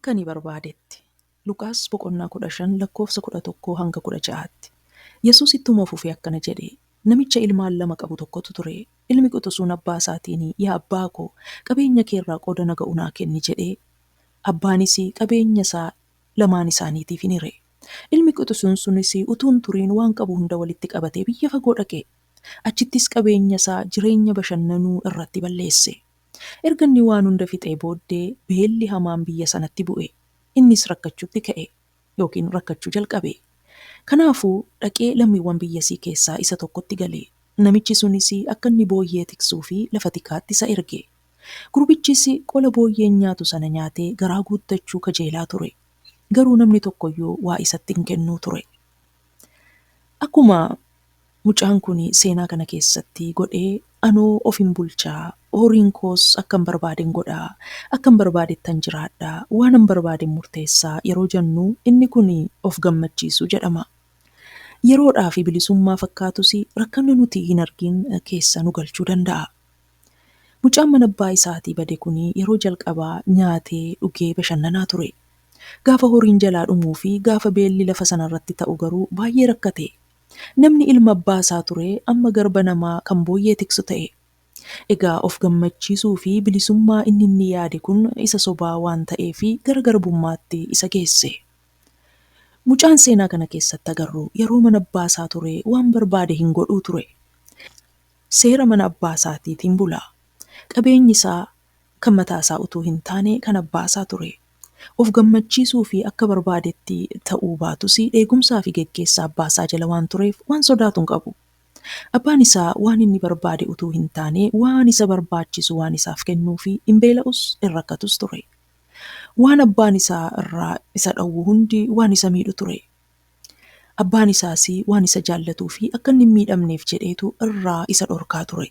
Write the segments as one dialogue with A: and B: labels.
A: akka ni barbaadetti. Luqaas boqonnaa 15 lakkoofsa 11 hanga 16tti. Yesuus ittuma fufee akkana jedhe, namicha ilmaan lama qabu tokkotu ture. Ilmi quxisuun abbaa isaatiin, yaa abbaa koo, qabeenya kee irraa qooda na ga'u naa kenni jedhee. Abbaanis qabeenya isaa lamaan isaaniitiif hin hire. Ilmi quxisuun sunis utuun turiin waan qabu hunda walitti qabatee biyya fagoo dhaqe. Achittis qabeenya isaa jireenya bashannanuu irratti balleesse. Erga inni waan hunda fixee booddee beelli hamaan biyya sanatti bu'e. Innis rakkachuutti ka'e yookiin rakkachuu jalqabe. Kanaafuu dhaqee lammiiwwan biyyasii keessaa isa tokkotti gale. Namichi sunis akka inni booyyee tiksuu fi lafa tikaatti isa erge. Gurbichis qola booyyeen nyaatu sana nyaatee garaa guuttachuu kajeelaa ture. Garuu namni tokkoyyuu waa isatti hin kennuu ture. Akkuma mucaan kun seenaa kana keessatti godhee anoo of hin bulchaa, horiin koos akkan barbaaden godhaa, akkan barbaadeettan jiraadhaa, waanan barbaaden murteessaa yeroo jennu inni kun of gammachiisu jedhama. Yeroodhaa fi bilisummaa fakkaatus rakkanni nuti hin argin keessa nu galchuu danda'a. Mucaan mana abbaa isaatii bade kun yeroo jalqabaa nyaatee dhugee bashannanaa ture. Gaafa horiin jalaa dhumuu fi gaafa beelli lafa sanarratti ta'u garuu baay'ee rakkate. Namni ilma abbaa isaa ture amma garba namaa kan booyyee tiksu ta'e. Egaa of gammachiisuu fi bilisummaa inni yaade kun isa sobaa waan ta'eef gara garbummaatti isa geesse. Mucaan seenaa kana keessatti agarru yeroo mana abbaa isaa ture waan barbaade hin godhuu ture. Seera mana abbaa isaatiitiin bula. Qabeenyi isaa kan mataa isaa utuu hin taane kan abbaa isaa ture. Of gammachiisuu fi akka barbaadetti ta'uu baatus eegumsaa fi geggeessaa abbaa isaa jala waan tureef waan sodaatu hin qabu. Abbaan isaa waan inni barbaade utuu hin taane waan isa barbaachisu waan isaaf kennuu fi hin beela'us hin rakkatus ture. Waan abbaan isaa irraa isa dhowwu hundi waan isa miidhu ture. Abbaan isaas waan isa jaallatuu fi akka inni hin miidhamneef jedheetu irraa isa dhorkaa ture.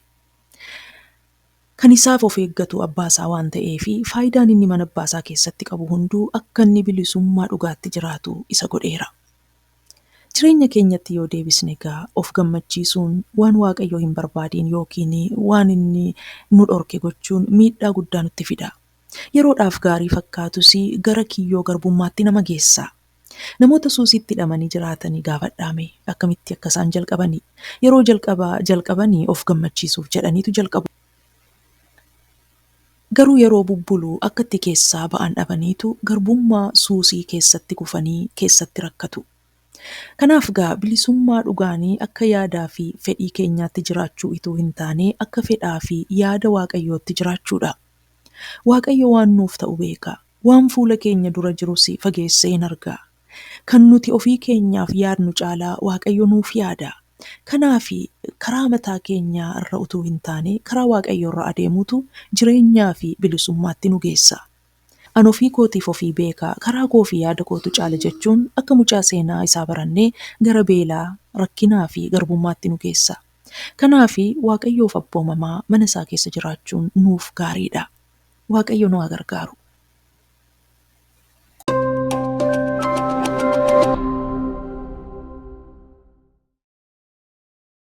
A: Kan isaaf of eeggatu abbaa isaa waan ta'eef faayidaan inni mana abbaa isaa keessatti qabu hunduu akka inni bilisummaa dhugaatti jiraatu isa godheera. Jireenya keenyatti yoo deebisne egaa of gammachiisuun waan Waaqayyo hin barbaadiin yookiin waan inni nu dhorke gochuun miidhaa guddaa nutti fida. Yeroodhaaf gaarii fakkaatus gara kiyyoo garbummaatti nama geessa. Namoota suusitti hidhamanii jiraatanii gaafadhaame akkamitti akka isaan jalqabanii yeroo jalqabanii of gammachiisuuf jedhaniitu jalqabu. Garuu yeroo bubbuluu akka itti keessaa ba'an dhabaniitu garbummaa suusii keessatti kufanii keessatti rakkatu. Kanaaf gaa bilisummaa dhugaanii akka yaadaa fi fedhii keenyaatti jiraachuu ituu hin taane akka fedhaa fi yaada Waaqayyootti jiraachuudha. Waaqayyo waan nuuf ta'u beeka. Waan fuula keenya dura jirus fageessee hin argaa. Kan nuti ofii keenyaaf yaadnu caalaa Waaqayyo nuuf yaada. Kanaaf karaa mataa keenyaa irra utuu hin taane karaa Waaqayyo irra adeemutu jireenyaa fi bilisummaatti nu geessa. An ofii kootiif ofii beekaa karaa koo fi yaada kootu caala jechuun akka mucaa seenaa isaa barannee gara beelaa, rakkinaa fi garbummaatti nu geessa. Kanaaf Waaqayyoof abboomamaa mana isaa keessa jiraachuun nuuf gaariidha. Waaqayyo nu haa gargaaru.